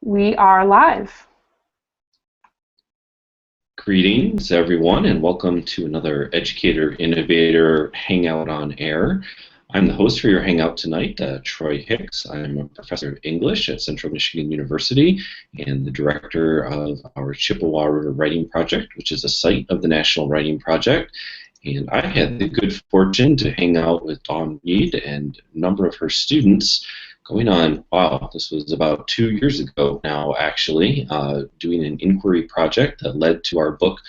We are live. Greetings, everyone, and welcome to another Educator Innovator Hangout on Air. I'm the host for your Hangout tonight, Troy Hicks. I'm a professor of English at Central Michigan University and the director of our Chippewa River Writing Project, which is a site of the National Writing Project. And I had the good fortune to hang out with Dawn Reed and a number of her students going on, wow, this was about 2 years ago now, actually, doing an inquiry project that led to our book,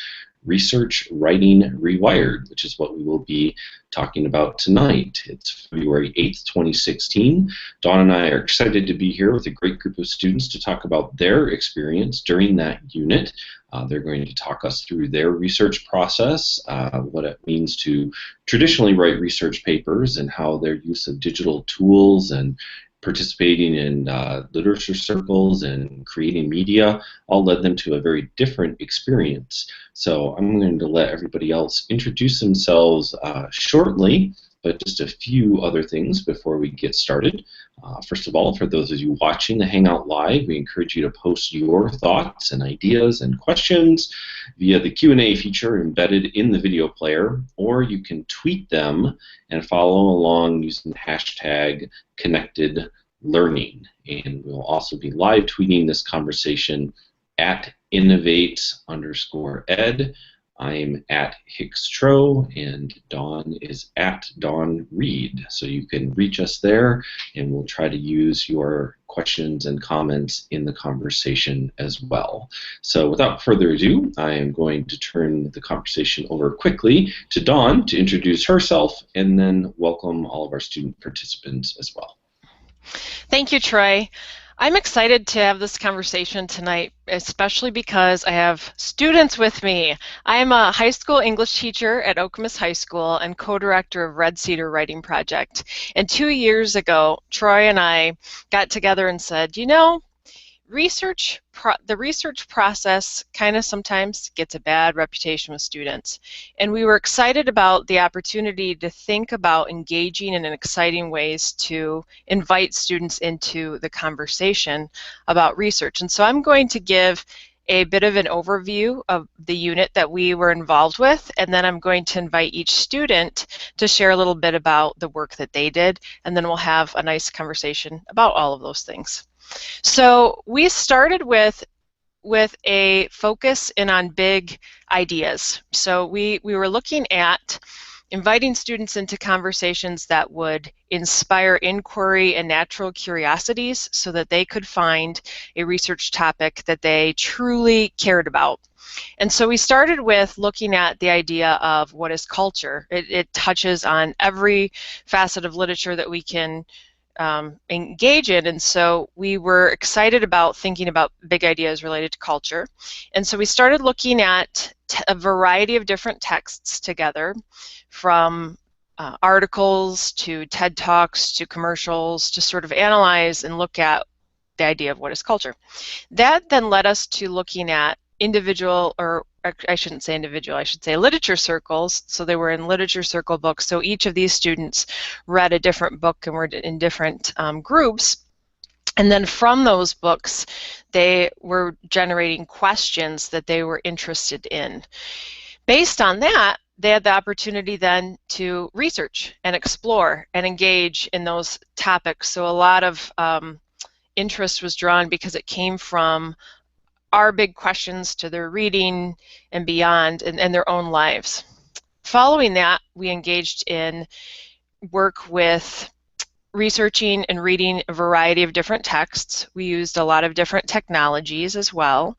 Research Writing Rewired, which is what we will be talking about tonight. It's February 8th, 2016. Dawn and I are excited to be here with a great group of students to talk about their experience during that unit. They're going to talk us through their research process, what it means to traditionally write research papers, and how their use of digital tools and participating in literature circles and creating media all led them to a very different experience. So I'm going to let everybody else introduce themselves shortly, but just a few other things before we get started. First of all, for those of you watching the Hangout Live, we encourage you to post your thoughts and ideas and questions via the Q&A feature embedded in the video player, or you can tweet them and follow along using the hashtag #ConnectedLearning. And we'll also be live tweeting this conversation at innovate_ed. I'm at Hicks Tro, and Dawn is at Dawn Reed. So you can reach us there, and we'll try to use your questions and comments in the conversation as well. So without further ado, I am going to turn the conversation over quickly to Dawn to introduce herself, and then welcome all of our student participants as well. Thank you, Troy. I'm excited to have this conversation tonight, especially because I have students with me. I am a high school English teacher at Okemos High School and co-director of Cedar Writing Project. And 2 years ago, Troy and I got together and said, you know, the research process kind of sometimes gets a bad reputation with students. And we were excited about the opportunity to think about engaging in exciting ways to invite students into the conversation about research. And so I'm going to give a bit of an overview of the unit that we were involved with, and then I'm going to invite each student to share a little bit about the work that they did, and then we'll have a nice conversation about all of those things. So we started with a focus in on big ideas. So we were looking at inviting students into conversations that would inspire inquiry and natural curiosities so that they could find a research topic that they truly cared about. And so we started with looking at the idea of what is culture. It touches on every facet of literature that we can engage in, and so we were excited about thinking about big ideas related to culture. And so we started looking at a variety of different texts together, from articles to TED Talks to commercials, to sort of analyze and look at the idea of what is culture. That then led us to looking at individual, or I shouldn't say individual, I should say literature circles. So they were in literature circle books. So each of these students read a different book and were in different groups. And then from those books, they were generating questions that they were interested in. Based on that, they had the opportunity then to research and explore and engage in those topics. So a lot of interest was drawn because it came from our big questions to their reading and beyond and their own lives. Following that, we engaged in work with researching and reading a variety of different texts. We used a lot of different technologies as well,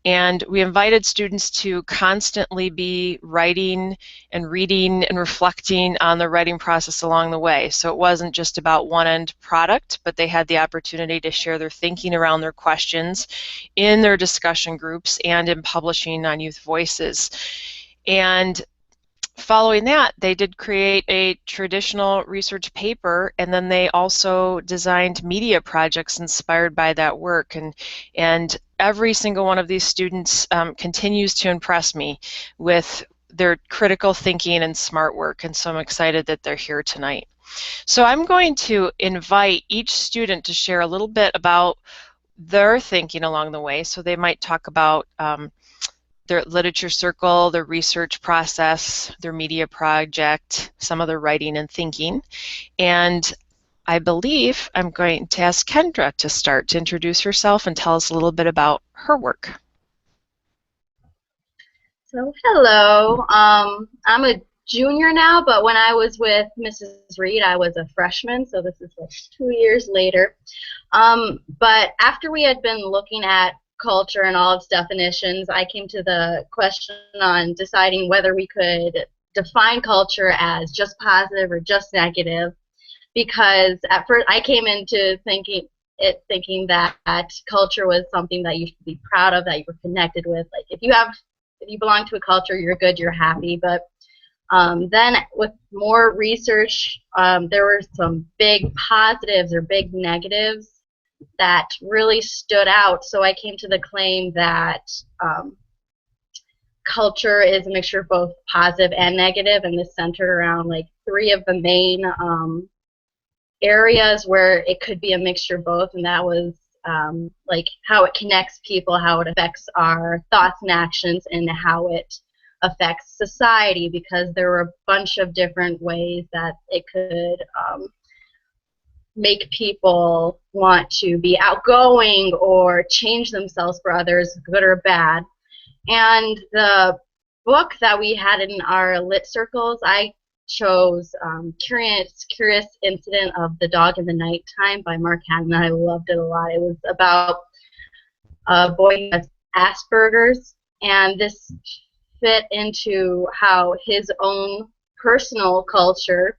and we invited students to constantly be writing and reading and reflecting on the writing process along the way. So it wasn't just about one end product, but they had the opportunity to share their thinking around their questions in their discussion groups and in publishing on Youth Voices. And following that, they did create a traditional research paper, and then they also designed media projects inspired by that work. And every single one of these students continues to impress me with their critical thinking and smart work, and so I'm excited that they're here tonight. So I'm going to invite each student to share a little bit about their thinking along the way. So they might talk about their literature circle, their research process, their media project, some of their writing and thinking. And I believe I'm going to ask Kendra to start to introduce herself and tell us a little bit about her work. So hello, I'm a junior now, but when I was with Mrs. Reed, I was a freshman, so this is like 2 years later. But after we had been looking at culture and all its definitions, I came to the question on deciding whether we could define culture as just positive or just negative, because at first I came into thinking that culture was something that you should be proud of, that you were connected with. Like if you belong to a culture, you're good, you're happy. But then with more research, there were some big positives or big negatives that really stood out. So I came to the claim that culture is a mixture of both positive and negative, and this centered around like 3 of the main areas where it could be a mixture of both, and that was like how it connects people, how it affects our thoughts and actions, and how it affects society, because there were a bunch of different ways that it could make people want to be outgoing or change themselves for others, good or bad. And the book that we had in our lit circles, I chose Curious Incident of the Dog in the Nighttime by Mark Hannon. I loved it a lot. It was about a boy who has Asperger's, and this fit into how his own personal culture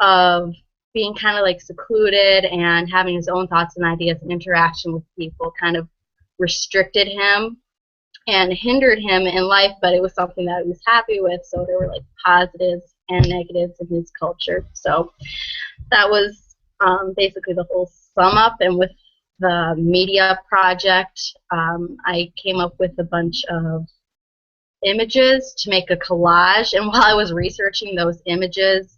of being kind of like secluded and having his own thoughts and ideas and interaction with people kind of restricted him and hindered him in life, but it was something that he was happy with, so there were like positives and negatives in his culture. So that was basically the whole sum up. And with the media project, I came up with a bunch of images to make a collage, and while I was researching those images,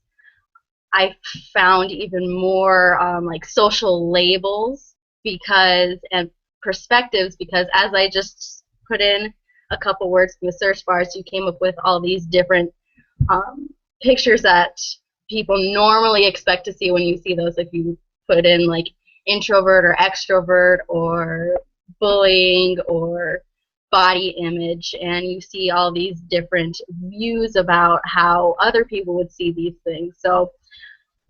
I found even more like social labels and perspectives, because as I just put in a couple words in the search bars, you came up with all these different pictures that people normally expect to see when you see those. If you put in like introvert or extrovert or bullying or body image, and you see all these different views about how other people would see these things. So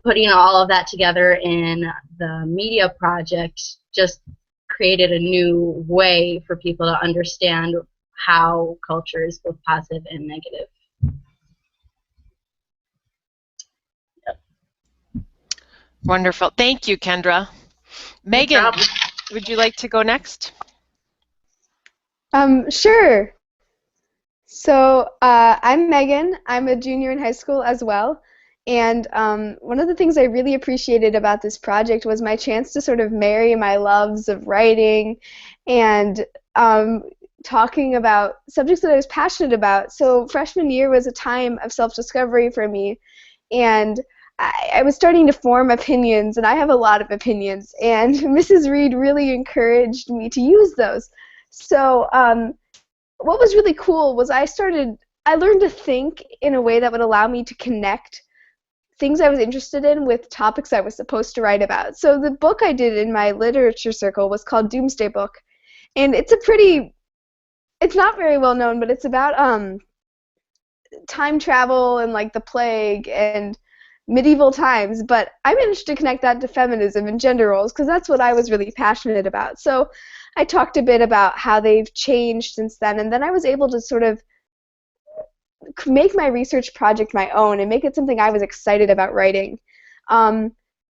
putting all of that together in the media project just created a new way for people to understand how culture is both positive and negative. Wonderful. Thank you, Kendra. Megan, would you like to go next? Sure. So I'm Megan. I'm a junior in high school as well. And one of the things I really appreciated about this project was my chance to sort of marry my loves of writing and talking about subjects that I was passionate about. So freshman year was a time of self-discovery for me, and I was starting to form opinions, and I have a lot of opinions, and Mrs. Reed really encouraged me to use those. So what was really cool was I learned to think in a way that would allow me to connect things I was interested in with topics I was supposed to write about. So the book I did in my literature circle was called Doomsday Book, and it's not very well known, but it's about time travel and like the plague and medieval times, but I managed to connect that to feminism and gender roles because that's what I was really passionate about. So I talked a bit about how they've changed since then, and then I was able to sort of make my research project my own and make it something I was excited about writing. And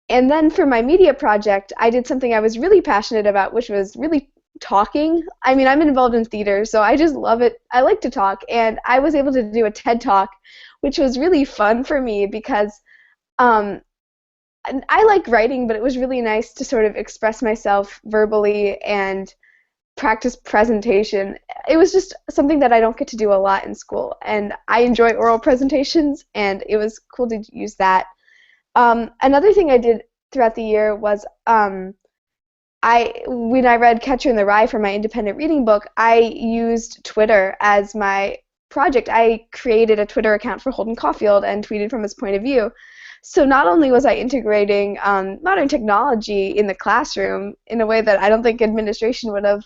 then for my media project, I did something I was really passionate about, which was really talking. I mean, I'm involved in theater, so I just love it. I like to talk, and I was able to do a TED Talk, which was really fun for me because I like writing, but it was really nice to sort of express myself verbally and practice presentation. It was just something that I don't get to do a lot in school, and I enjoy oral presentations, and it was cool to use that. Another thing I did throughout the year was when I read Catcher in the Rye for my independent reading book, I used Twitter as my project. I created a Twitter account for Holden Caulfield and tweeted from his point of view. So not only was I integrating modern technology in the classroom in a way that I don't think administration would have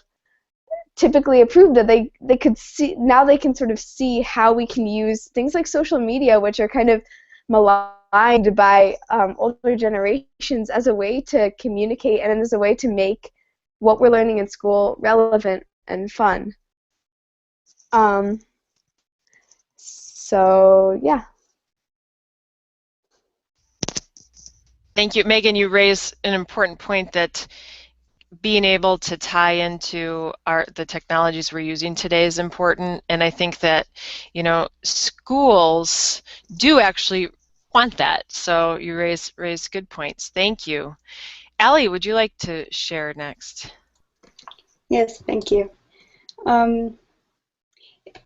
typically approved of, they could see, now they can sort of see how we can use things like social media, which are kind of maligned by older generations, as a way to communicate and as a way to make what we're learning in school relevant and fun. So yeah. Thank you, Megan. You raise an important point that being able to tie into the technologies we're using today is important, and I think that, you know, schools do actually want that. So you raise good points. Thank you. Allie, would you like to share next? Yes, thank you.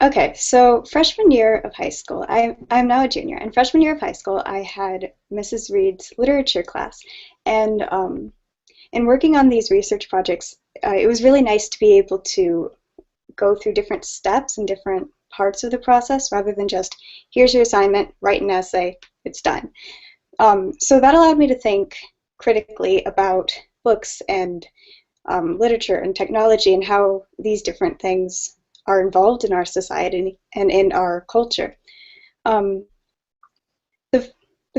Okay, so freshman year of high school, I'm now a junior, and freshman year of high school, I had Mrs. Reed's literature class, and in working on these research projects, it was really nice to be able to go through different steps and different parts of the process rather than just, here's your assignment, write an essay, it's done. So that allowed me to think critically about books and literature and technology and how these different things are involved in our society and in our culture. The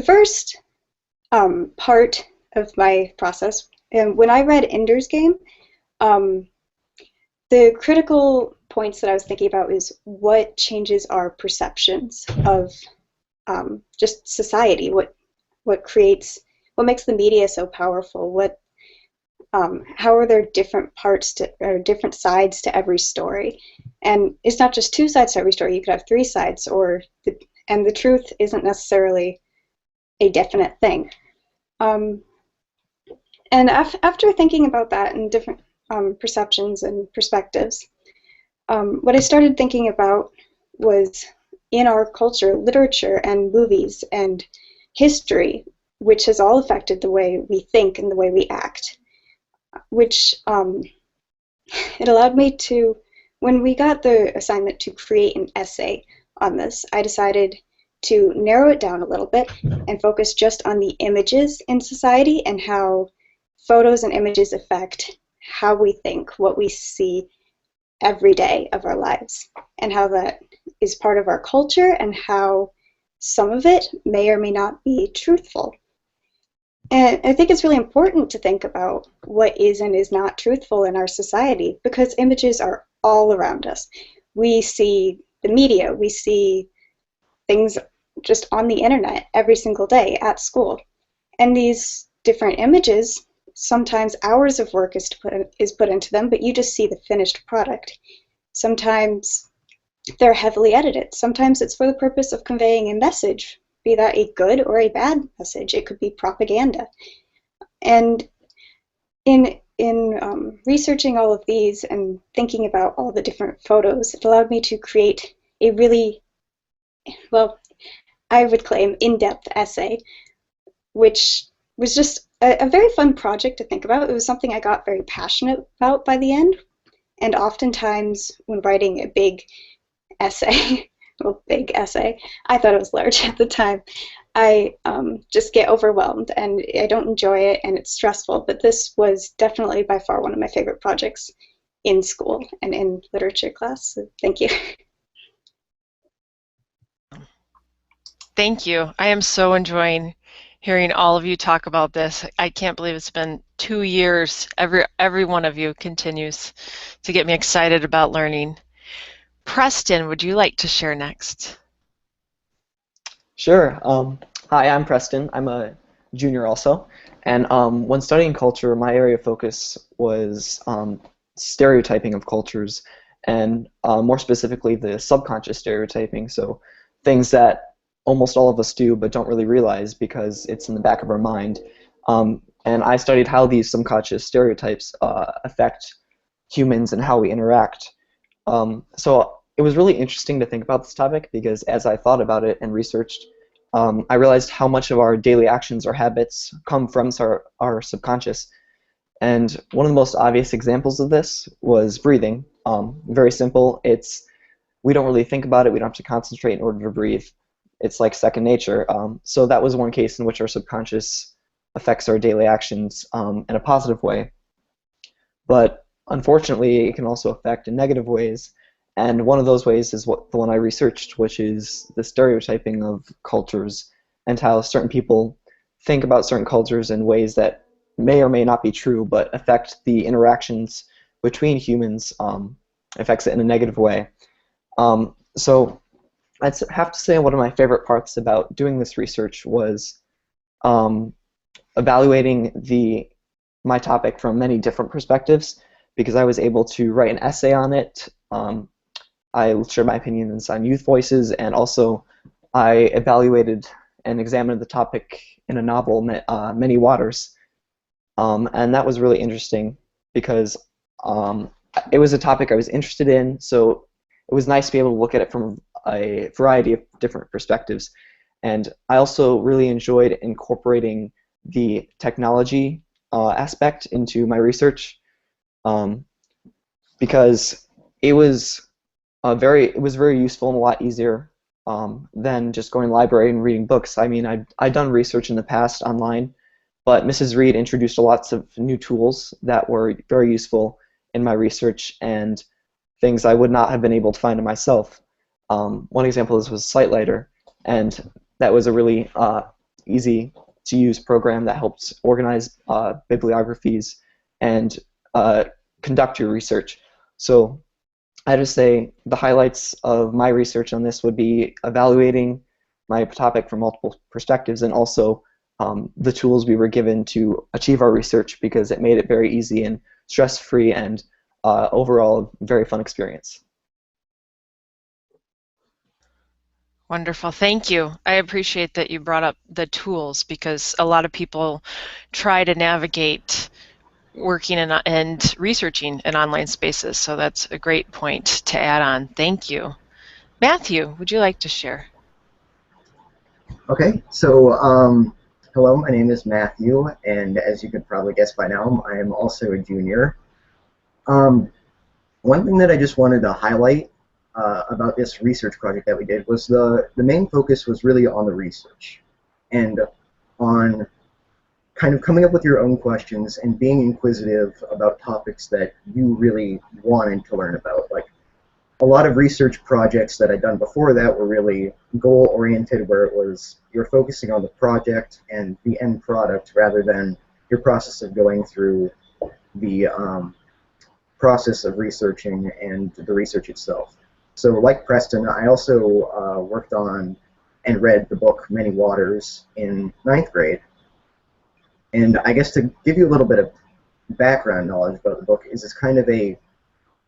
first part of my process, when I read Ender's Game, the critical points that I was thinking about is what changes our perceptions of just society, what makes the media so powerful, how are there different parts or different sides to every story, and it's not just two sides to every story. You could have three sides, and the truth isn't necessarily a definite thing. And after thinking about that and different perceptions and perspectives, what I started thinking about was, in our culture, literature and movies and history, which has all affected the way we think and the way we act, which it allowed me to, when we got the assignment to create an essay on this, I decided to narrow it down a little bit and focus just on the images in society and how photos and images affect how we think, what we see every day of our lives, and how that is part of our culture and how some of it may or may not be truthful. And I think it's really important to think about what is and is not truthful in our society, because images are all around us. We see the media, we see things just on the internet every single day at school. And these different images, sometimes hours of work is put into them, but you just see the finished product. Sometimes they're heavily edited. Sometimes it's for the purpose of conveying a message, be that a good or a bad message. It could be propaganda. And in researching all of these and thinking about all the different photos, it allowed me to create a really, well, I would claim, in-depth essay, which was just a very fun project to think about. It was something I got very passionate about by the end, and oftentimes when writing a big essay, well, big essay, I thought it was large at the time, I just get overwhelmed and I don't enjoy it and it's stressful, but this was definitely by far one of my favorite projects in school and in literature class, so thank you. Thank you. I am so enjoying hearing all of you talk about this. I can't believe it's been 2 years. Every one of you continues to get me excited about learning. Preston, would you like to share next? Sure. Hi, I'm Preston. I'm a junior also. And when studying culture, my area of focus was stereotyping of cultures, and more specifically the subconscious stereotyping, so things that almost all of us do but don't really realize because it's in the back of our mind. And I studied how these subconscious stereotypes affect humans and how we interact. So it was really interesting to think about this topic because as I thought about it and researched, I realized how much of our daily actions or habits come from our subconscious. And one of the most obvious examples of this was breathing. Very simple. We don't really think about it. We don't have to concentrate in order to breathe. It's like second nature. So that was one case in which our subconscious affects our daily actions in a positive way. But unfortunately, it can also affect in negative ways. And one of those ways is the one I researched, which is the stereotyping of cultures and how certain people think about certain cultures in ways that may or may not be true, but affect the interactions between humans, affects it in a negative way. So I'd have to say one of my favorite parts about doing this research was evaluating my topic from many different perspectives, because I was able to write an essay on it. I shared my opinions on youth voices, and also I evaluated and examined the topic in a novel, Many Waters. And that was really interesting because it was a topic I was interested in, so it was nice to be able to look at it from a variety of different perspectives. And I also really enjoyed incorporating the technology aspect into my research, because it was very useful and a lot easier than just going to the library and reading books. I mean, I'd done research in the past online, but Mrs. Reed introduced lots of new tools that were very useful in my research and things I would not have been able to find in myself. One example was SiteLighter, and that was a really easy to use program that helps organize bibliographies and conduct your research. So I just say the highlights of my research on this would be evaluating my topic from multiple perspectives, and also the tools we were given to achieve our research, because it made it very easy and stress-free, and overall very fun experience. Wonderful, thank you. I appreciate that you brought up the tools, because a lot of people try to navigate working and researching in online spaces, so that's a great point to add on. Thank you. Matthew, would you like to share? Okay, so hello, my name is Matthew, and as you could probably guess by now, I am also a junior. One thing that I just wanted to highlight about this research project that we did was the main focus was really on the research and on kind of coming up with your own questions and being inquisitive about topics that you really wanted to learn about. Like, a lot of research projects that I'd done before that were really goal-oriented, where it was you're focusing on the project and the end product rather than your process of going through the process of researching and the research itself. So like Preston, I also worked on and read the book Many Waters in 9th grade. And I guess to give you a little bit of background knowledge about the book, is it's kind of a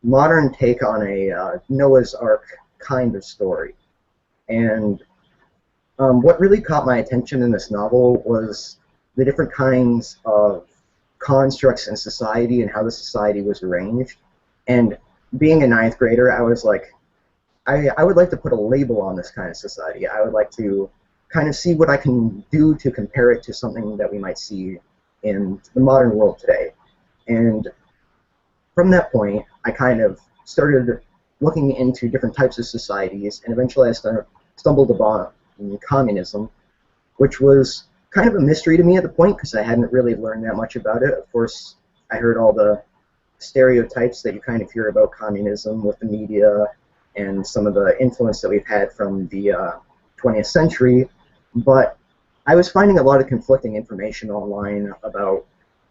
modern take on a Noah's Ark kind of story. And what really caught my attention in this novel was the different kinds of constructs in society and how the society was arranged. And being a 9th grader, I was like, I would like to put a label on this kind of society. I would like to kind of see what I can do to compare it to something that we might see in the modern world today. And from that point, I kind of started looking into different types of societies, and eventually I stumbled upon communism, which was kind of a mystery to me at the point because I hadn't really learned that much about it. Of course, I heard all the stereotypes that you kind of hear about communism with the media and some of the influence that we've had from the 20th century, but I was finding a lot of conflicting information online about,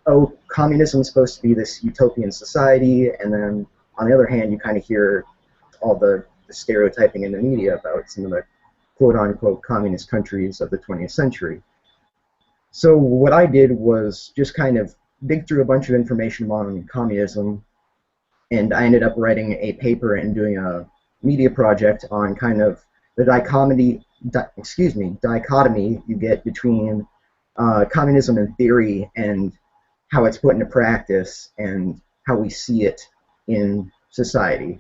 oh, communism is supposed to be this utopian society, and then on the other hand, you kind of hear all the stereotyping in the media about some of the quote-unquote communist countries of the 20th century. So what I did was just kind of dig through a bunch of information on communism, and I ended up writing a paper and doing a media project on kind of the dichotomy you get between communism in theory and how it's put into practice and how we see it in society.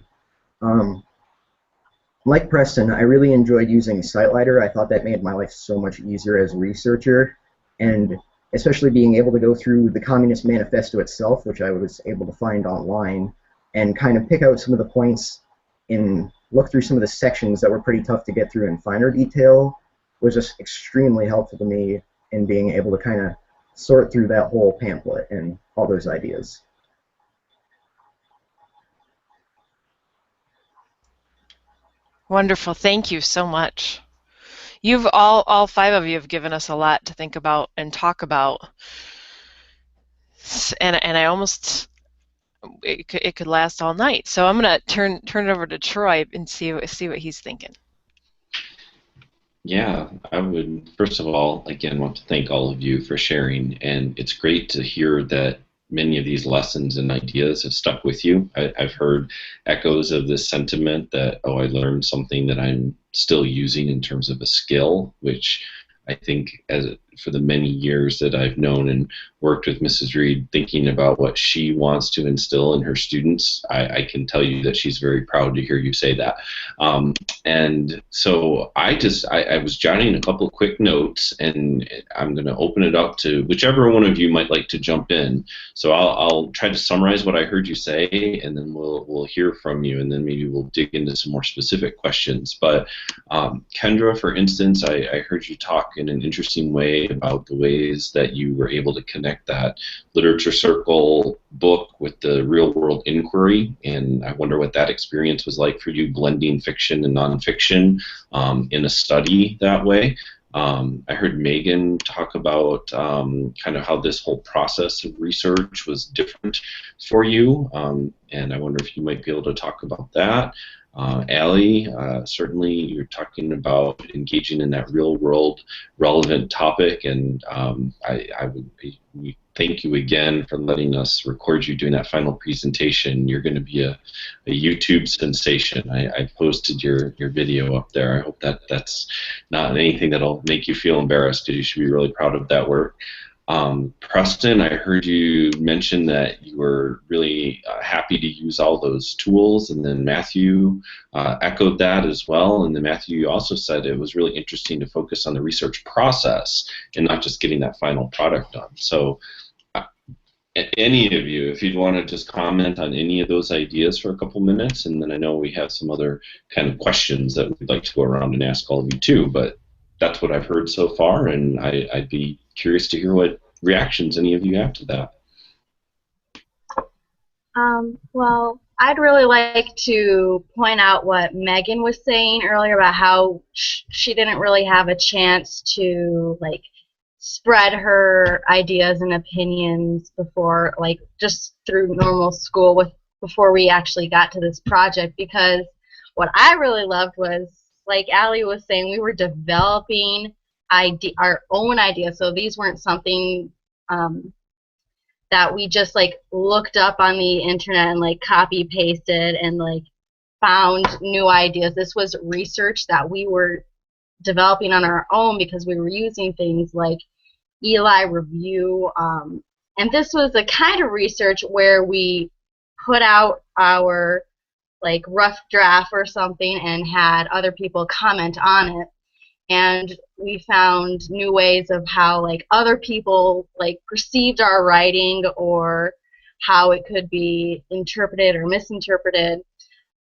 Like Preston, I really enjoyed using SiteLighter. I thought that made my life so much easier as a researcher, and especially being able to go through the Communist Manifesto itself, which I was able to find online, and kind of pick out some of the points and look through some of the sections that were pretty tough to get through in finer detail, was just extremely helpful to me in being able to kind of sort through that whole pamphlet and all those ideas. Wonderful. Thank you so much. You've all five of you have given us a lot to think about and talk about, and I almost it could last all night. So I'm gonna turn it over to Troy and see what he's thinking. Yeah, I would first of all again want to thank all of you for sharing, and it's great to hear that many of these lessons and ideas have stuck with you. I've heard echoes of this sentiment that, oh, I learned something that I'm still using in terms of a skill, which I think for the many years that I've known and worked with Mrs. Reed, thinking about what she wants to instill in her students, I can tell you that she's very proud to hear you say that. And so I was jotting a couple of quick notes, and I'm going to open it up to whichever one of you might like to jump in. So I'll try to summarize what I heard you say, and then we'll hear from you, and then maybe we'll dig into some more specific questions. But Kendra, for instance, I heard you talk in an interesting way about the ways that you were able to connect that literature circle book with the real world inquiry, and I wonder what that experience was like for you, blending fiction and nonfiction in a study that way. I heard Megan talk about kind of how this whole process of research was different for you, and I wonder if you might be able to talk about that. Allie, certainly you're talking about engaging in that real-world relevant topic, and we thank you again for letting us record you doing that final presentation. You're going to be a YouTube sensation. I posted your video up there. I hope that's not anything that'll make you feel embarrassed, because you should be really proud of that work. Preston, I heard you mention that you were really happy to use all those tools, and then Matthew echoed that as well, and then Matthew, you also said it was really interesting to focus on the research process and not just getting that final product done. So any of you, if you'd want to just comment on any of those ideas for a couple minutes, and then I know we have some other kind of questions that we'd like to go around and ask all of you too, but that's what I've heard so far, and I'd be curious to hear what reactions any of you have to that. Well, I'd really like to point out what Megan was saying earlier about how she didn't really have a chance to spread her ideas and opinions before, just through normal school before we actually got to this project, because what I really loved was, like Allie was saying, we were developing our own ideas. So these weren't something that we just looked up on the internet and copy pasted and found new ideas. This was research that we were developing on our own because we were using things like Eli Review, and this was a kind of research where we put out our rough draft or something and had other people comment on it, and we found new ways of how other people perceived our writing or how it could be interpreted or misinterpreted,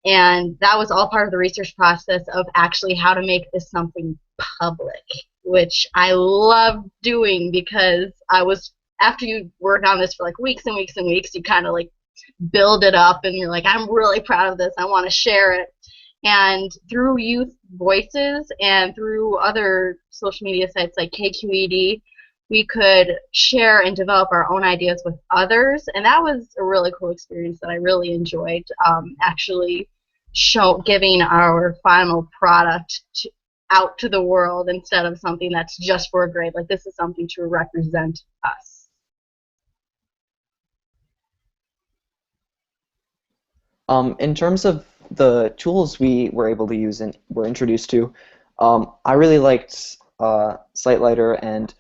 and that was all part of the research process of actually how to make this something public, which I loved doing, because after you work on this for weeks and weeks and weeks, you kind of build it up and you're I'm really proud of this, I want to share it. And through youth voices and through other social media sites like KQED, we could share and develop our own ideas with others, and that was a really cool experience that I really enjoyed, actually giving our final product out to the world instead of something that's just for a grade. This is something to represent us. In terms of the tools we were able to use and were introduced to, I really liked SiteLighter and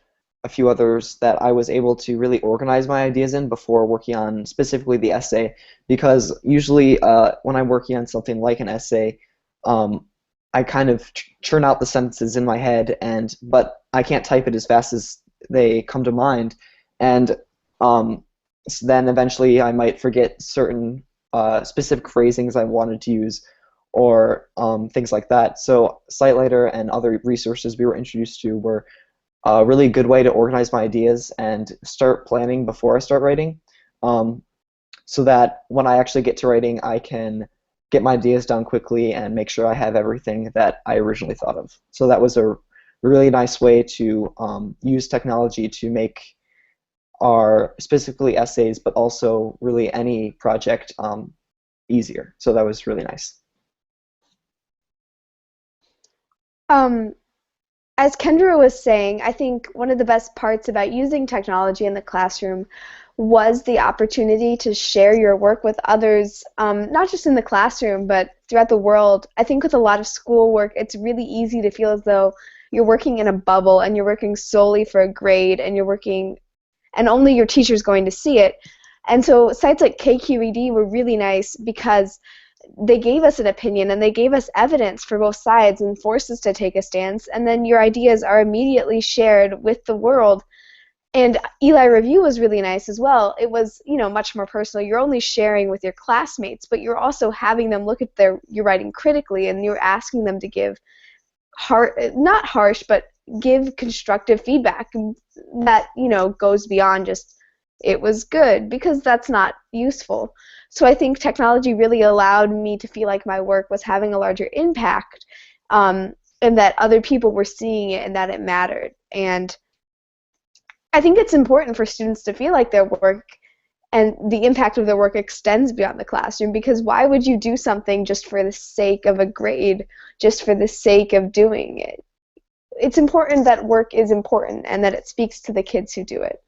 a few others that I was able to really organize my ideas in before working on specifically the essay, because usually when I'm working on something like an essay, I kind of churn out the sentences in my head, but I can't type it as fast as they come to mind, and then eventually I might forget certain specific phrasings I wanted to use, or things like that. So SiteLighter and other resources we were introduced to were a really good way to organize my ideas and start planning before I start writing, so that when I actually get to writing, I can get my ideas down quickly and make sure I have everything that I originally thought of. So that was a really nice way to use technology to make our specifically essays, but also really any project easier. So that was really nice. As Kendra was saying, I think one of the best parts about using technology in the classroom was the opportunity to share your work with others, not just in the classroom, but throughout the world. I think with a lot of schoolwork, it's really easy to feel as though you're working in a bubble and you're working solely for a grade, and you're working, and only your teacher's going to see it. And so sites like KQED were really nice because they gave us an opinion and they gave us evidence for both sides and forced us to take a stance, and then your ideas are immediately shared with the world. And Eli Review was really nice as well. It was, much more personal. You're only sharing with your classmates, but you're also having them look at your writing critically, and you're asking them to give not harsh, but give constructive feedback that, goes beyond just it was good, because that's not useful. So I think technology really allowed me to feel like my work was having a larger impact, and that other people were seeing it and that it mattered. And I think it's important for students to feel like their work and the impact of their work extends beyond the classroom, because why would you do something just for the sake of a grade, just for the sake of doing it? It's important that work is important and that it speaks to the kids who do it,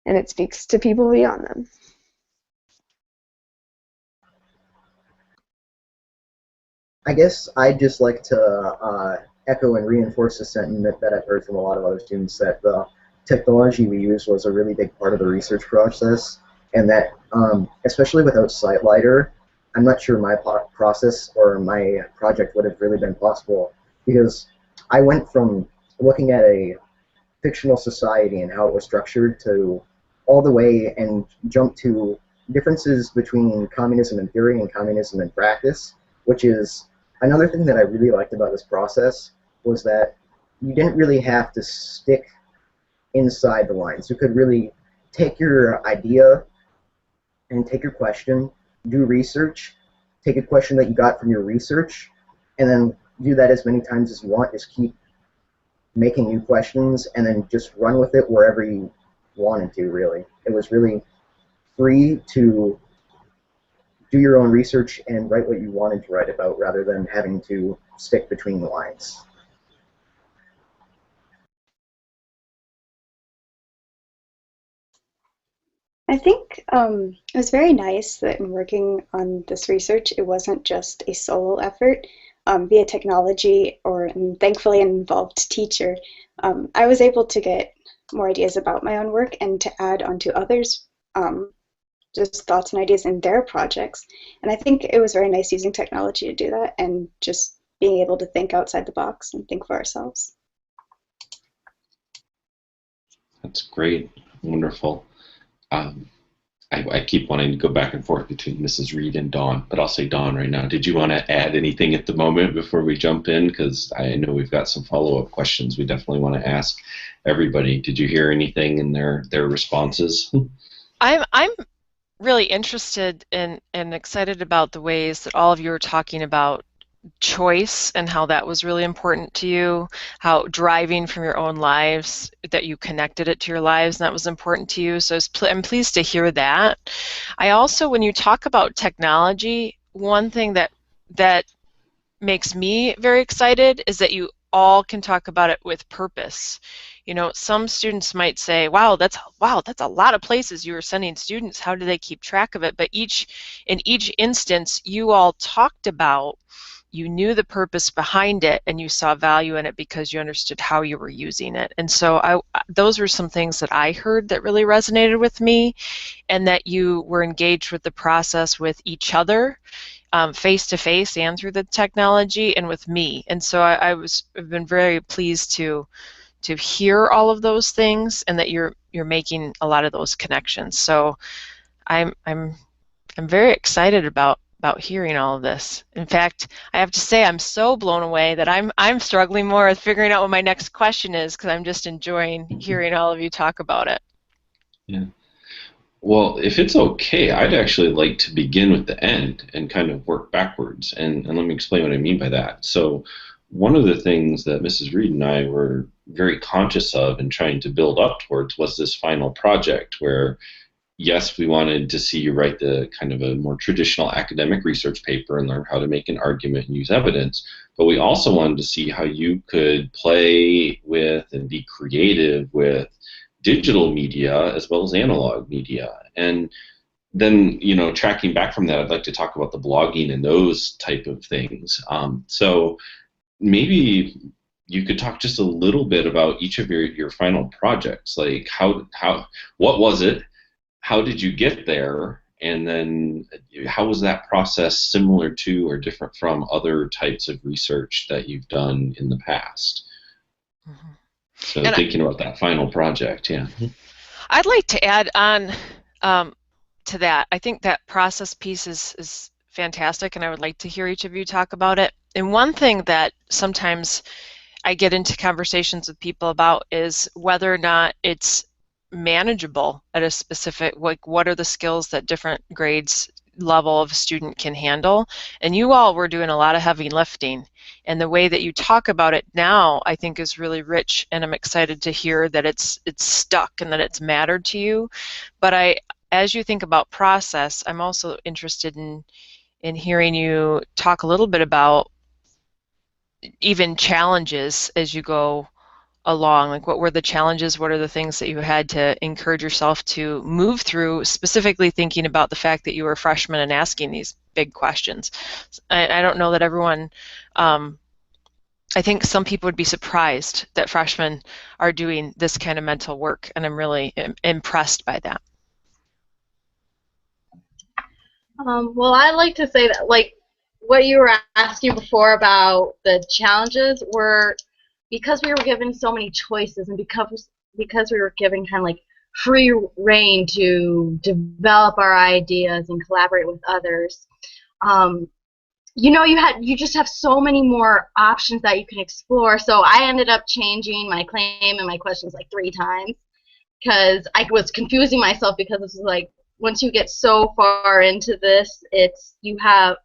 and it speaks to people beyond them. I guess I'd just like to echo and reinforce the sentiment that I've heard from a lot of other students, that the technology we used was a really big part of the research process, and that especially without SiteLighter, I'm not sure my process or my project would have really been possible, because I went from looking at a fictional society and how it was structured to all the way and jumped to differences between communism in theory and communism in practice, which is another thing that I really liked about this process, was that you didn't really have to stick inside the lines. You could really take your idea and take your question, do research, take a question that you got from your research, and then do that as many times as you want. Just keep making new questions and then just run with it wherever you wanted to, really. It was really free to do your own research and write what you wanted to write about, rather than having to stick between the lines. I think it was very nice that in working on this research, it wasn't just a solo effort via technology or, and thankfully, an involved teacher. I was able to get more ideas about my own work and to add onto others' just thoughts and ideas in their projects. And I think it was very nice using technology to do that, and just being able to think outside the box and think for ourselves. That's great. Wonderful. I keep wanting to go back and forth between Mrs. Reed and Dawn, but I'll say Dawn right now. Did you want to add anything at the moment before we jump in? Because I know we've got some follow-up questions we definitely want to ask everybody. Did you hear anything in their responses? I'm really interested and excited about the ways that all of you are talking about choice and how that was really important to you, how driving from your own lives, that you connected it to your lives, and that was important to you. So I'm pleased to hear that. I also, when you talk about technology, one thing that makes me very excited is that you all can talk about it with purpose. Some students might say, wow, that's a lot of places you were sending students. How do they keep track of it? But in each instance, you all talked about, you knew the purpose behind it, and you saw value in it because you understood how you were using it. And so those were some things that I heard that really resonated with me, and that you were engaged with the process with each other, face to face and through the technology, and with me. And so I've been very pleased to to hear all of those things, and that you're making a lot of those connections. So I'm very excited about hearing all of this. In fact, I have to say I'm so blown away that I'm struggling more with figuring out what my next question is, because I'm just enjoying hearing all of you talk about it. Yeah. Well, if it's okay, I'd actually like to begin with the end and kind of work backwards. And let me explain what I mean by that. So one of the things that Mrs. Reed and I were very conscious of and trying to build up towards was this final project where, yes, we wanted to see you write the kind of a more traditional academic research paper and learn how to make an argument and use evidence, but we also wanted to see how you could play with and be creative with digital media as well as analog media. And then, tracking back from that, I'd like to talk about the blogging and those type of things. So maybe you could talk just a little bit about each of your final projects, like what was it? How did you get there? And then how was that process similar to or different from other types of research that you've done in the past? Mm-hmm. So thinking about that final project, yeah. I'd like to add on to that. I think that process piece is fantastic, and I would like to hear each of you talk about it. And one thing that sometimes I get into conversations with people about is whether or not it's manageable at a specific, like what are the skills that different grades level of student can handle. And you all were doing a lot of heavy lifting, and the way that you talk about it now I think is really rich, and I'm excited to hear that it's stuck and that it's mattered to you. But as you think about process, I'm also interested in hearing you talk a little bit about even challenges as you go along. Like, what were the challenges? What are the things that you had to encourage yourself to move through, specifically thinking about the fact that you were a freshman and asking these big questions? I don't know that everyone, I think some people would be surprised that freshmen are doing this kind of mental work, and I'm really impressed by that. Well, I like to say that, like, what you were asking before about the challenges were because we were given so many choices, and because we were given kind of like free reign to develop our ideas and collaborate with others. You just have so many more options that you can explore. So I ended up changing my claim and my questions like 3 times because I was confusing myself, because this is like, once you get so far into this, you have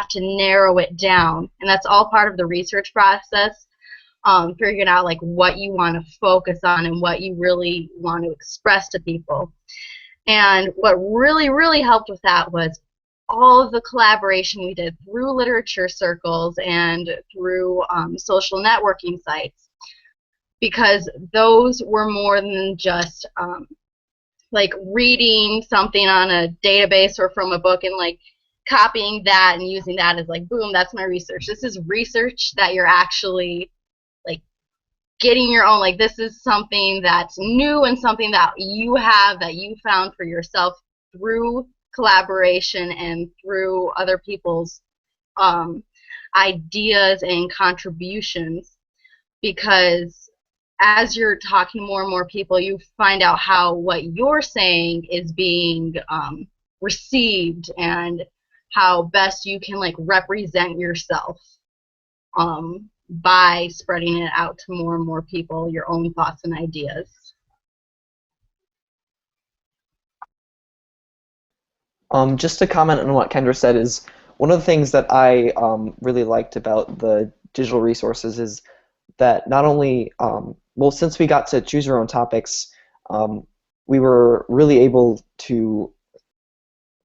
to narrow it down, and that's all part of the research process. Figuring out like what you want to focus on and what you really want to express to people. And what really, really helped with that was all of the collaboration we did through literature circles and through social networking sites, because those were more than just like reading something on a database or from a book and like copying that and using that as like, boom, that's my research. This is research that you're actually like getting your own, like, this is something that's new and something that you found for yourself through collaboration and through other people's ideas and contributions. Because as you're talking to more and more people, you find out how what you're saying is being received, and how best you can like represent yourself by spreading it out to more and more people, your own thoughts and ideas. Just to comment on what Kendra said, is one of the things that I really liked about the digital resources is that not only, well, since we got to choose our own topics, we were really able to,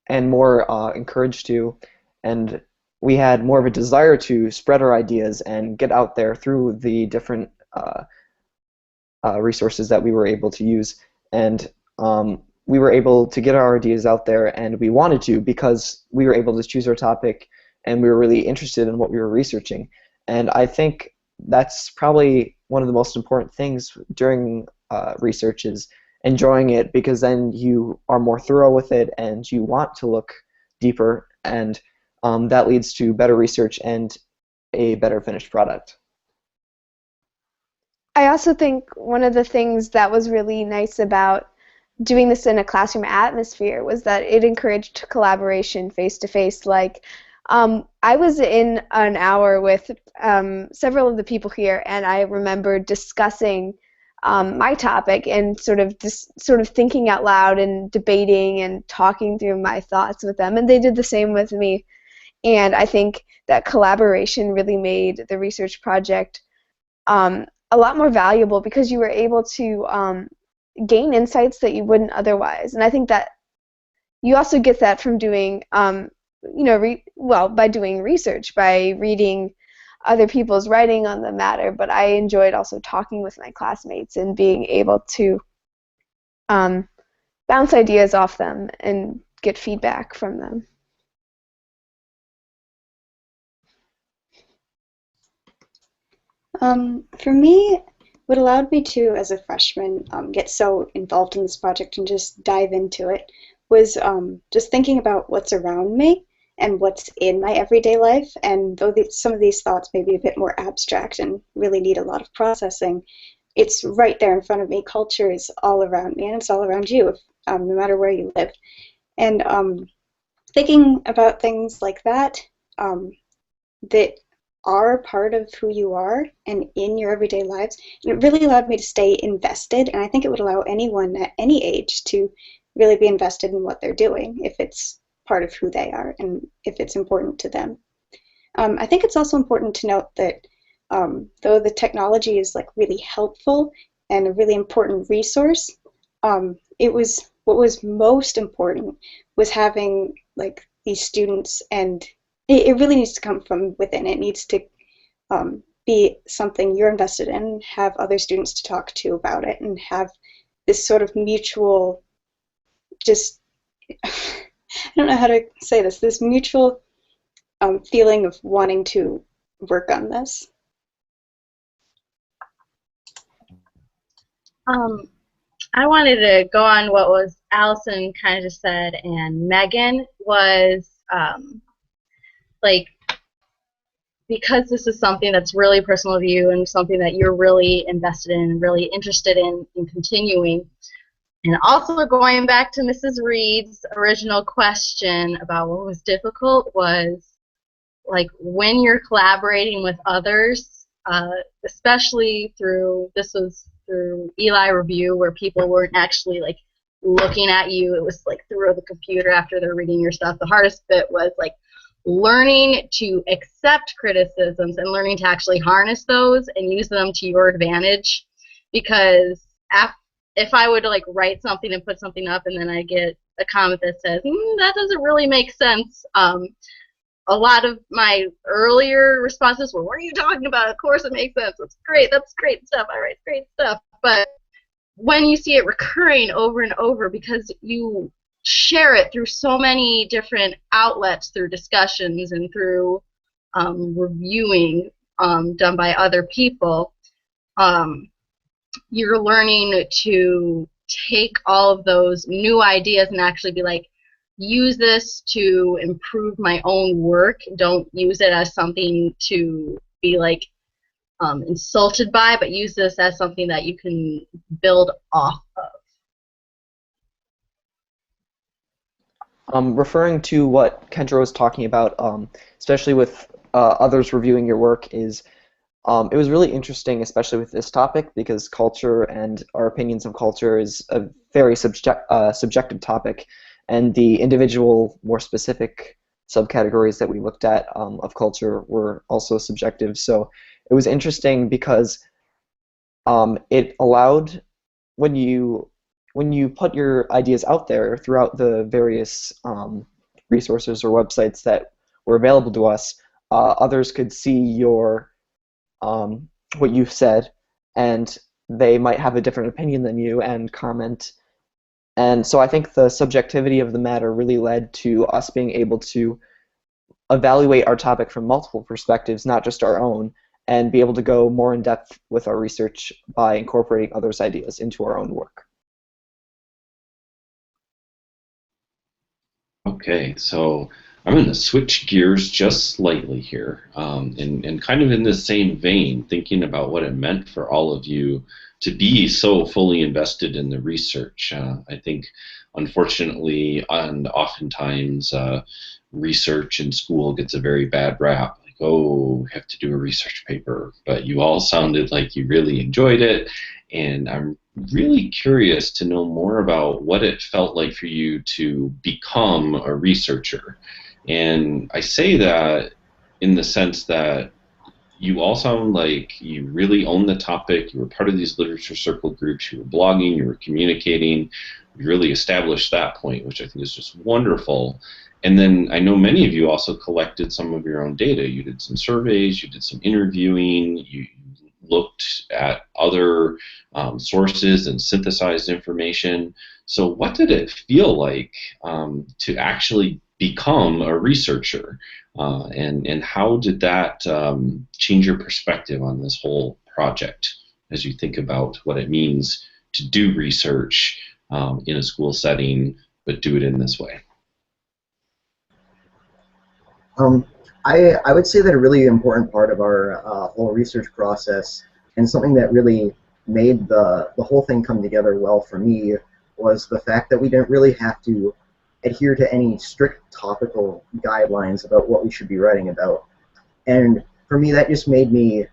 and more encouraged to, and we had more of a desire to spread our ideas and get out there through the different resources that we were able to use. And we were able to get our ideas out there, and we wanted to, because we were able to choose our topic and we were really interested in what we were researching. And I think that's probably one of the most important things during research, is enjoying it, because then you are more thorough with it and you want to look deeper, and that leads to better research and a better finished product. I also think one of the things that was really nice about doing this in a classroom atmosphere was that it encouraged collaboration face to face. Like, I was in an hour with several of the people here, and I remember discussing my topic and sort of thinking out loud and debating and talking through my thoughts with them, and they did the same with me. And I think that collaboration really made the research project a lot more valuable because you were able to gain insights that you wouldn't otherwise. And I think that you also get that from doing, by doing research, by reading other people's writing on the matter. But I enjoyed also talking with my classmates and being able to bounce ideas off them and get feedback from them. For me, what allowed me to, as a freshman, get so involved in this project and just dive into it was just thinking about what's around me and what's in my everyday life. And though some of these thoughts may be a bit more abstract and really need a lot of processing, it's right there in front of me. Culture is all around me, and it's all around you, no matter where you live. And thinking about things like that, that are part of who you are and in your everyday lives. And it really allowed me to stay invested, and I think it would allow anyone at any age to really be invested in what they're doing if it's part of who they are and if it's important to them. I think it's also important to note that though the technology is like really helpful and a really important resource, what was most important was having like these students, and it really needs to come from within. It needs to be something you're invested in, have other students to talk to about it, and have this sort of mutual, just, I don't know how to say this mutual feeling of wanting to work on this. I wanted to go on what was Allison kind of just said, and Megan was because this is something that's really personal to you and something that you're really invested in and really interested in continuing. And also going back to Mrs. Reed's original question about what was difficult was like when you're collaborating with others, especially through Eli Review, where people weren't actually like looking at you. It was like through the computer after they're reading your stuff. The hardest bit was like learning to accept criticisms and learning to actually harness those and use them to your advantage. Because if I would like write something and put something up and then I get a comment that says, that doesn't really make sense, a lot of my earlier responses were, what are you talking about? Of course it makes sense. That's great stuff. I write great stuff. But when you see it recurring over and over because you share it through so many different outlets, through discussions and through reviewing done by other people, you're learning to take all of those new ideas and actually be like, use this to improve my own work. Don't use it as something to be like insulted by, but use this as something that you can build off of. Referring to what Kendra was talking about, especially with others reviewing your work, is it was really interesting, especially with this topic, because culture and our opinions of culture is a very subjective topic, and the individual, more specific subcategories that we looked at of culture were also subjective. So it was interesting because it allowed, when you put your ideas out there throughout the various resources or websites that were available to us, others could see your what you've said, and they might have a different opinion than you and comment. And so I think the subjectivity of the matter really led to us being able to evaluate our topic from multiple perspectives, not just our own, and be able to go more in depth with our research by incorporating others' ideas into our own work. Okay, so I'm going to switch gears just slightly here, and kind of in the same vein, thinking about what it meant for all of you to be so fully invested in the research. I think, unfortunately, and oftentimes, research in school gets a very bad rap. Like, oh, we have to do a research paper, but you all sounded like you really enjoyed it, and I'm really curious to know more about what it felt like for you to become a researcher. And I say that in the sense that you all sound like you really own the topic. You were part of these literature circle groups. You were blogging. You were communicating. You really established that point, which I think is just wonderful. And then I know many of you also collected some of your own data. You did some surveys. You did some interviewing. You looked at other sources and synthesized information. So what did it feel like to actually become a researcher, and how did that change your perspective on this whole project as you think about what it means to do research in a school setting, but do it in this way? I would say that a really important part of our whole research process, and something that really made the whole thing come together well for me, was the fact that we didn't really have to adhere to any strict topical guidelines about what we should be writing about. And for me, that just made me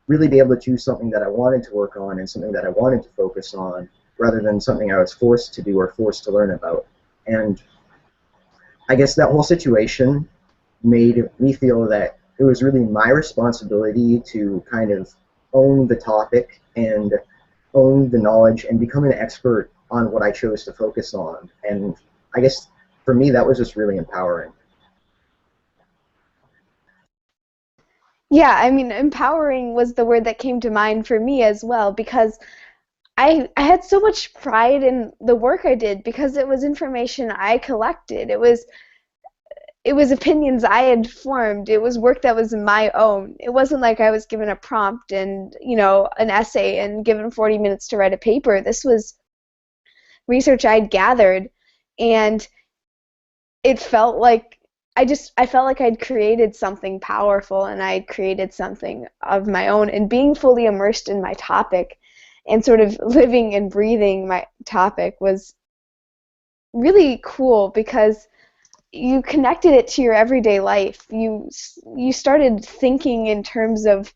really be able to choose something that I wanted to work on and something that I wanted to focus on, rather than something I was forced to do or forced to learn about. And I guess that whole situation made me feel that it was really my responsibility to kind of own the topic and own the knowledge and become an expert on what I chose to focus on. And I guess for me, that was just really empowering. Yeah, I mean, empowering was the word that came to mind for me as well, because I had so much pride in the work I did, because it was information I collected. It was opinions I had formed. It was work that was my own. It wasn't like I was given a prompt and, an essay and given 40 minutes to write a paper. This was research I'd gathered, and it felt like I felt like I'd created something powerful, and I'd created something of my own. And being fully immersed in my topic and sort of living and breathing my topic was really cool, because you connected it to your everyday life. You started thinking in terms of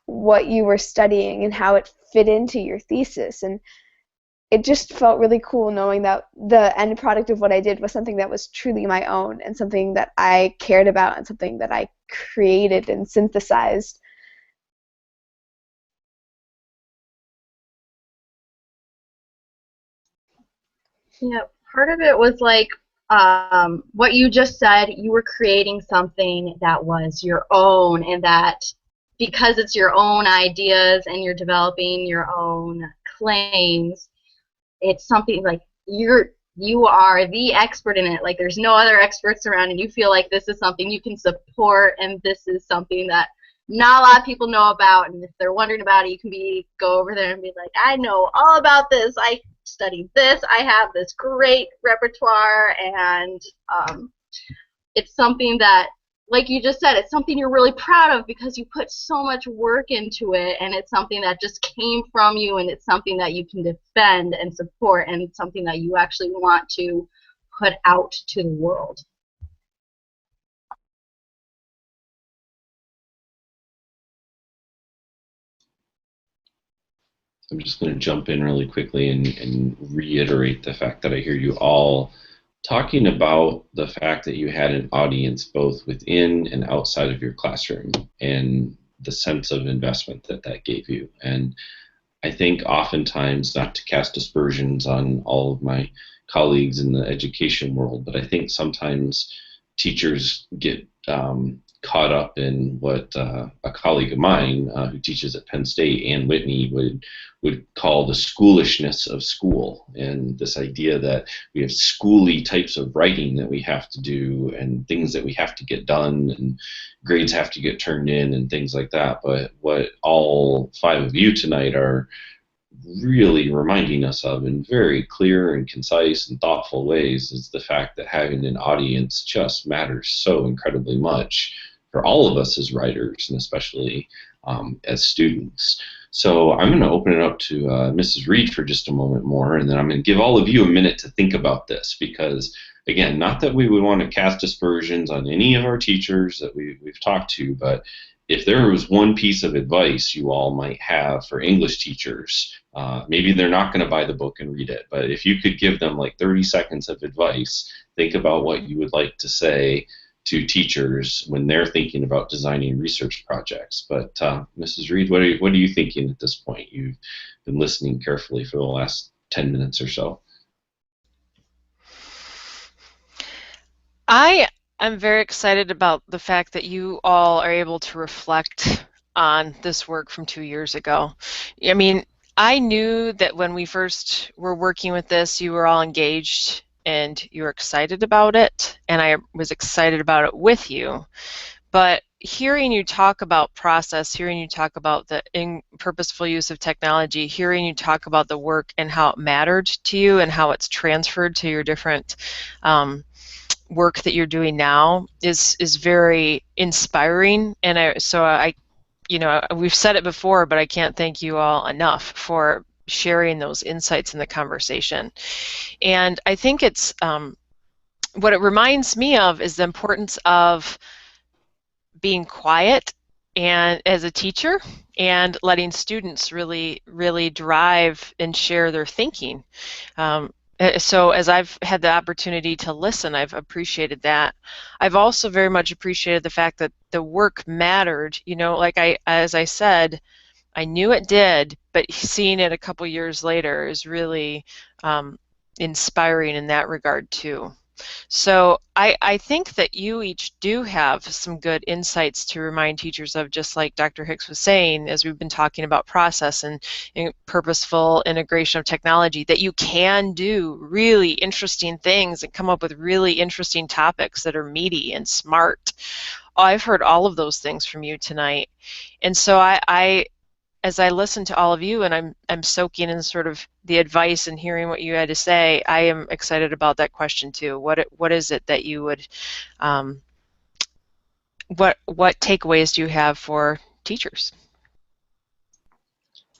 what you were studying and how it fit into your thesis, and it just felt really cool knowing that the end product of what I did was something that was truly my own, and something that I cared about, and something that I created and synthesized. Yeah, part of it was like what you just said. You were creating something that was your own, and that because it's your own ideas and you're developing your own claims, it's something like you are the expert in it. Like, there's no other experts around, and you feel like this is something you can support, and this is something that not a lot of people know about. And if they're wondering about it, you can go over there and be like, I know all about this. I studied this. I have this great repertoire, and it's something that, like you just said, it's something you're really proud of because you put so much work into it, and it's something that just came from you, and it's something that you can defend and support, and it's something that you actually want to put out to the world. I'm just going to jump in really quickly and reiterate the fact that I hear you all talking about the fact that you had an audience both within and outside of your classroom, and the sense of investment that that gave you. And I think oftentimes, not to cast aspersions on all of my colleagues in the education world, but I think sometimes teachers get caught up in what a colleague of mine who teaches at Penn State, Ann Whitney, would call the schoolishness of school, and this idea that we have schooly types of writing that we have to do, and things that we have to get done, and grades have to get turned in, and things like that. But what all 5 of you tonight are really reminding us of in very clear and concise and thoughtful ways is the fact that having an audience just matters so incredibly much for all of us as writers, and especially as students. So I'm going to open it up to Mrs. Reed for just a moment more, and then I'm going to give all of you a minute to think about this, because again, not that we would want to cast aspersions on any of our teachers that we've talked to, but if there was one piece of advice you all might have for English teachers, maybe they're not going to buy the book and read it, but if you could give them like 30 seconds of advice, think about what you would like to say to teachers when they're thinking about designing research projects. But Mrs. Reed, what are you thinking at this point? You've been listening carefully for the last 10 minutes or so. I'm very excited about the fact that you all are able to reflect on this work from 2 years ago. I mean, I knew that when we first were working with this, you were all engaged and you were excited about it, and I was excited about it with you. But hearing you talk about process, hearing you talk about the purposeful use of technology, hearing you talk about the work and how it mattered to you and how it's transferred to your different work that you're doing now is very inspiring. And I you know, we've said it before, but I can't thank you all enough for sharing those insights in the conversation. And I think it's what it reminds me of is the importance of being quiet and as a teacher and letting students really drive and share their thinking. So as I've had the opportunity to listen, I've appreciated that. I've also very much appreciated the fact that the work mattered. You know, like as I said, I knew it did, but seeing it a couple years later is really inspiring in that regard too. So I think that you each do have some good insights to remind teachers of, just like Dr. Hicks was saying, as we've been talking about process and purposeful integration of technology, that you can do really interesting things and come up with really interesting topics that are meaty and smart. I've heard all of those things from you tonight. And so as I listen to all of you and I'm soaking in sort of the advice and hearing what you had to say, I am excited about that question too. What is it that you would, what takeaways do you have for teachers?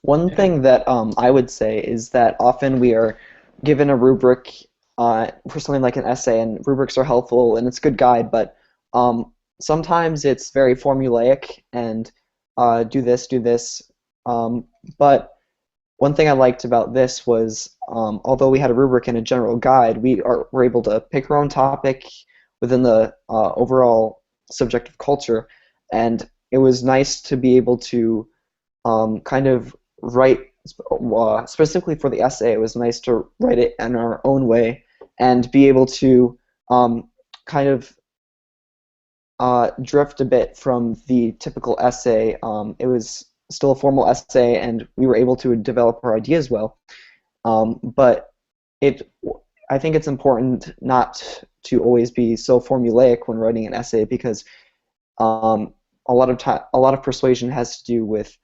One thing that I would say is that often we are given a rubric for something like an essay, and rubrics are helpful and it's a good guide, but sometimes it's very formulaic and do this. But one thing I liked about this was, although we had a rubric and a general guide, were able to pick our own topic within the overall subject of culture, and it was nice to be able to kind of write, specifically for the essay, it was nice to write it in our own way and be able to kind of drift a bit from the typical essay. It was still a formal essay, and we were able to develop our ideas well. But I think it's important not to always be so formulaic when writing an essay, because a lot of persuasion has to do with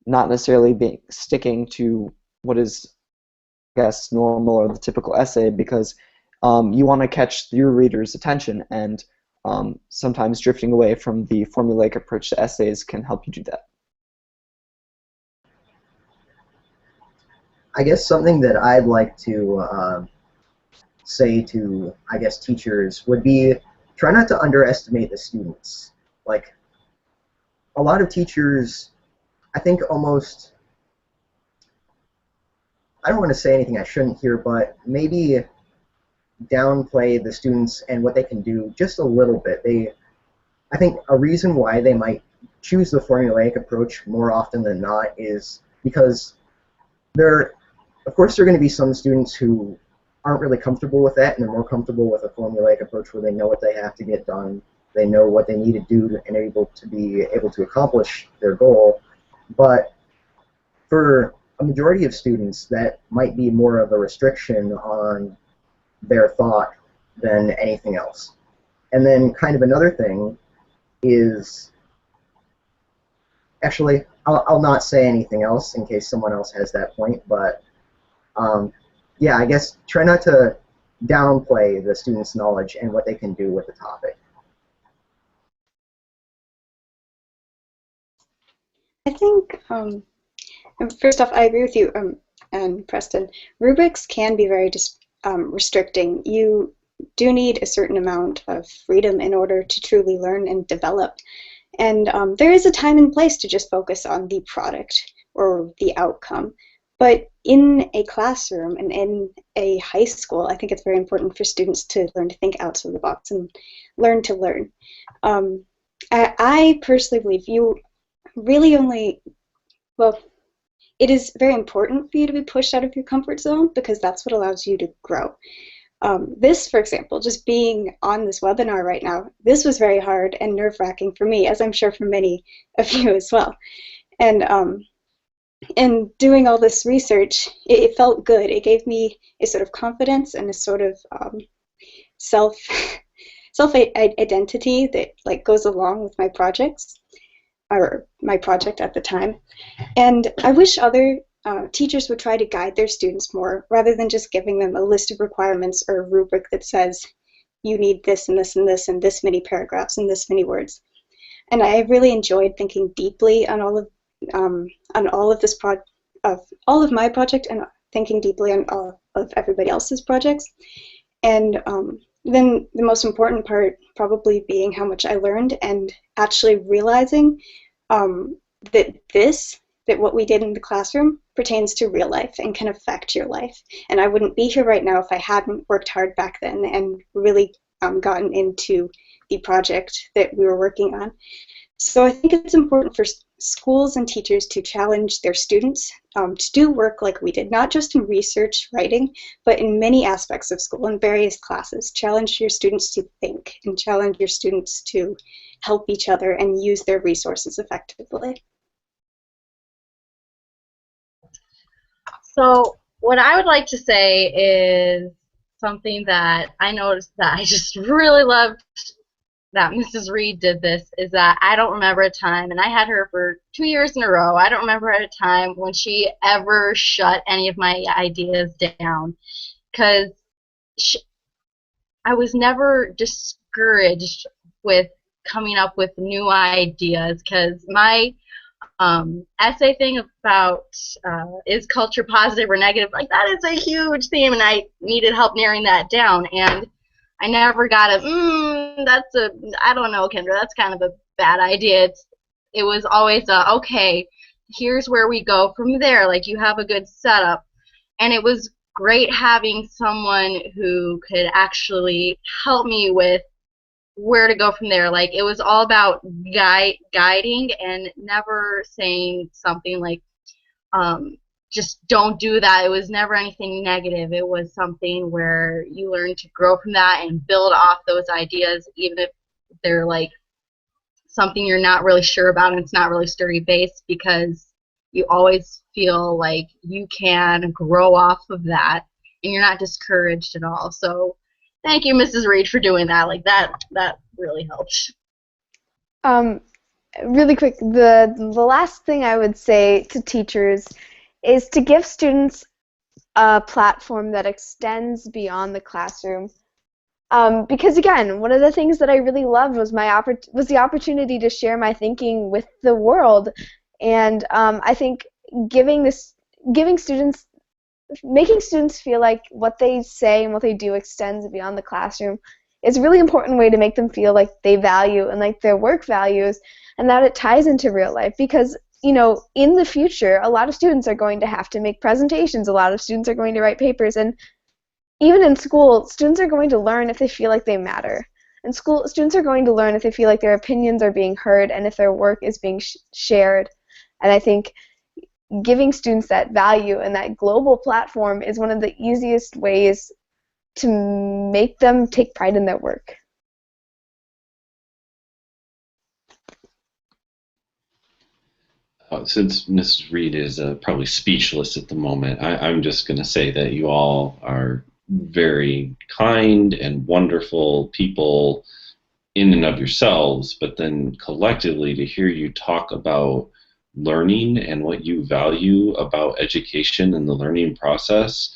not necessarily sticking to what is, I guess, normal or the typical essay, because you want to catch your reader's attention, and sometimes drifting away from the formulaic approach to essays can help you do that. I guess something that I'd like to say to, I guess, teachers would be, try not to underestimate the students. Like, a lot of teachers, I think almost, I don't want to say anything I shouldn't here, but maybe downplay the students and what they can do just a little bit. I think a reason why they might choose the formulaic approach more often than not is because of course, there are going to be some students who aren't really comfortable with that, and they're more comfortable with a formulaic approach where they know what they have to get done, they know what they need to do, and able to accomplish their goal. But for a majority of students, that might be more of a restriction on their thought than anything else. And then kind of another thing is, actually, I'll not say anything else in case someone else has that point, but yeah, I guess try not to downplay the students' knowledge and what they can do with the topic. I think, first off, I agree with you, and Preston. Rubrics can be very restricting. You do need a certain amount of freedom in order to truly learn and develop. And there is a time and place to just focus on the product or the outcome. But in a classroom and in a high school, I think it's very important for students to learn to think outside the box and learn to learn. I personally believe you really only, well, it is very important for you to be pushed out of your comfort zone because that's what allows you to grow. This, for example, just being on this webinar right now, this was very hard and nerve-wracking for me, as I'm sure for many of you as well. And doing all this research, it felt good. It gave me a sort of confidence and a sort of self-identity that like goes along with my projects, or my project at the time. And I wish other teachers would try to guide their students more rather than just giving them a list of requirements or a rubric that says you need this and this and this and this many paragraphs and this many words. And I really enjoyed thinking deeply on all of all of my project and thinking deeply on all of everybody else's projects. And then the most important part probably being how much I learned and actually realizing that what we did in the classroom pertains to real life and can affect your life. And I wouldn't be here right now if I hadn't worked hard back then and really gotten into the project that we were working on. So I think it's important for schools and teachers to challenge their students to do work like we did, not just in research writing, but in many aspects of school in various classes. Challenge your students to think and challenge your students to help each other and use their resources effectively. So what I would like to say is something that I noticed that I just really loved that Mrs. Reed did this is that I don't remember a time, and I had her for 2 years in a row, I don't remember at a time when she ever shut any of my ideas down, because I was never discouraged with coming up with new ideas, because my essay thing about is culture positive or negative, like that is a huge theme, and I needed help narrowing that down, and I never got I don't know, Kendra, that's kind of a bad idea. It was always okay, here's where we go from there, like you have a good setup. And it was great having someone who could actually help me with where to go from there. Like it was all about guiding and never saying something like just don't do that. It was never anything negative. It was something where you learn to grow from that and build off those ideas, even if they're like something you're not really sure about and it's not really sturdy based, because you always feel like you can grow off of that and you're not discouraged at all. So thank you, Mrs. Reed, for doing that. Like that really helped. Really quick, the last thing I would say to teachers is to give students a platform that extends beyond the classroom. Because again, one of the things that I really loved was the opportunity to share my thinking with the world, and I think making students feel like what they say and what they do extends beyond the classroom is a really important way to make them feel like they value and like their work values, and that it ties into real life. Because you know, in the future, a lot of students are going to have to make presentations, a lot of students are going to write papers, and even in school, students are going to learn if they feel like they matter. In school, students are going to learn if they feel like their opinions are being heard and if their work is being shared. And I think giving students that value and that global platform is one of the easiest ways to make them take pride in their work. Since Mrs. Reed is probably speechless at the moment, I'm just going to say that you all are very kind and wonderful people in and of yourselves, but then collectively to hear you talk about learning and what you value about education and the learning process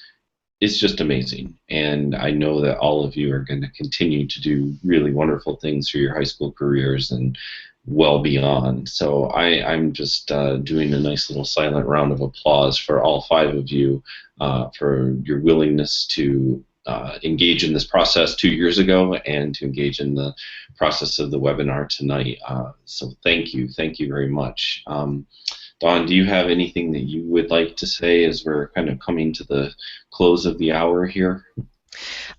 is just amazing. And I know that all of you are going to continue to do really wonderful things for your high school careers and well beyond. So I'm just doing a nice little silent round of applause for all 5 of you for your willingness to engage in this process 2 years ago and to engage in the process of the webinar tonight. So thank you very much. Dawn, do you have anything that you would like to say as we're kind of coming to the close of the hour here?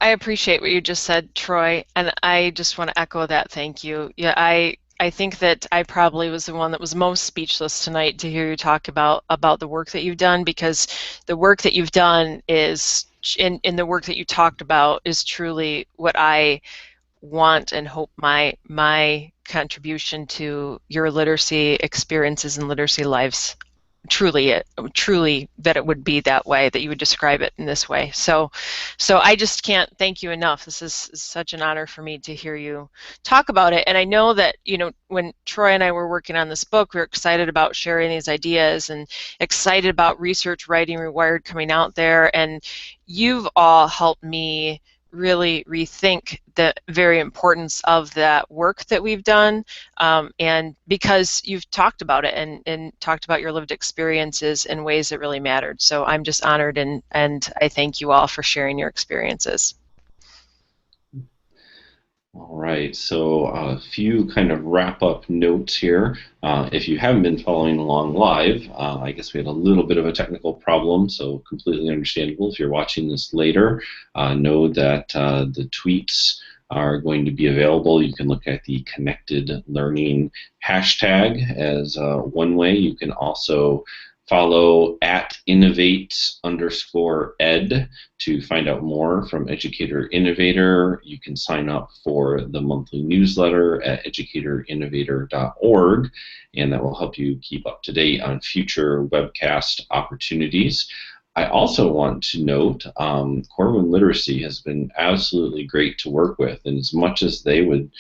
I appreciate what you just said, Troy, and I just want to echo that thank you. Yeah, I think that I probably was the one that was most speechless tonight to hear you talk about the work that you've done, because the work that you've done is, in the work that you talked about, is truly what I want and hope my contribution to your literacy experiences and literacy lives truly that it would be that way, that you would describe it in this way. So I just can't thank you enough. This is such an honor for me to hear you talk about it. And I know that, you know, when Troy and I were working on this book, we were excited about sharing these ideas and excited about Research Writing Rewired coming out there, and you've all helped me really rethink the very importance of that work that we've done, and because you've talked about it and talked about your lived experiences in ways that really mattered. So I'm just honored, and I thank you all for sharing your experiences. All right, so a few kind of wrap-up notes here. If you haven't been following along live, I guess we had a little bit of a technical problem, so completely understandable. If you're watching this later, know that the tweets are going to be available. You can look at the Connected Learning hashtag as one way. You can also follow at @innovate_ed to find out more from Educator Innovator. You can sign up for the monthly newsletter at educatorinnovator.org, and that will help you keep up to date on future webcast opportunities. I also want to note Corwin Literacy has been absolutely great to work with, and as much as they would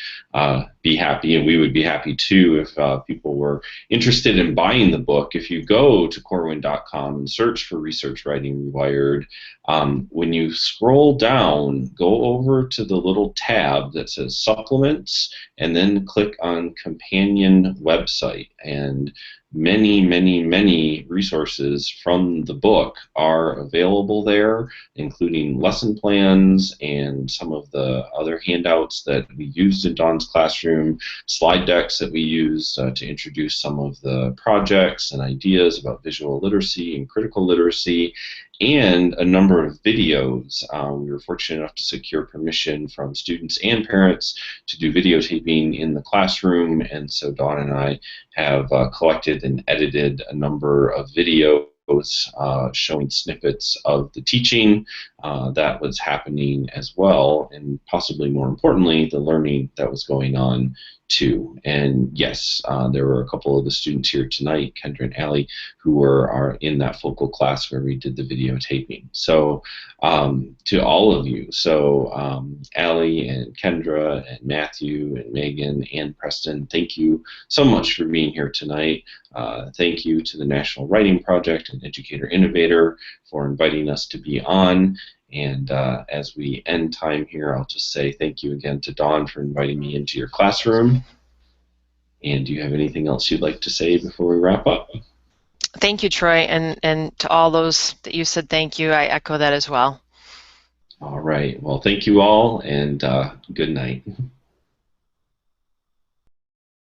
be happy, and we would be happy too if people were interested in buying the book, if you go to corwin.com and search for Research Writing Rewired, when you scroll down, go over to the little tab that says Supplements, and then click on Companion Website, and many resources from the book are available there, including lesson plans and some of the other handouts that we used in Dawn's classroom, slide decks that we used to introduce some of the projects and ideas about visual literacy and critical literacy, and a number of videos. We were fortunate enough to secure permission from students and parents to do videotaping in the classroom, and so Dawn and I have collected and edited a number of videos showing snippets of the teaching that was happening as well, and possibly more importantly, the learning that was going on too. And yes, there were a couple of the students here tonight, Kendra and Allie, who are in that focal class where we did the videotaping. So to all of you, so Allie and Kendra and Matthew and Megan and Preston, thank you so much for being here tonight. Thank you to the National Writing Project and Educator Innovator for inviting us to be on. And as we end time here, I'll just say thank you again to Dawn for inviting me into your classroom. And do you have anything else you'd like to say before we wrap up? Thank you, Troy, and to all those that you said thank you, I echo that as well. All right. Well, thank you all, and good night.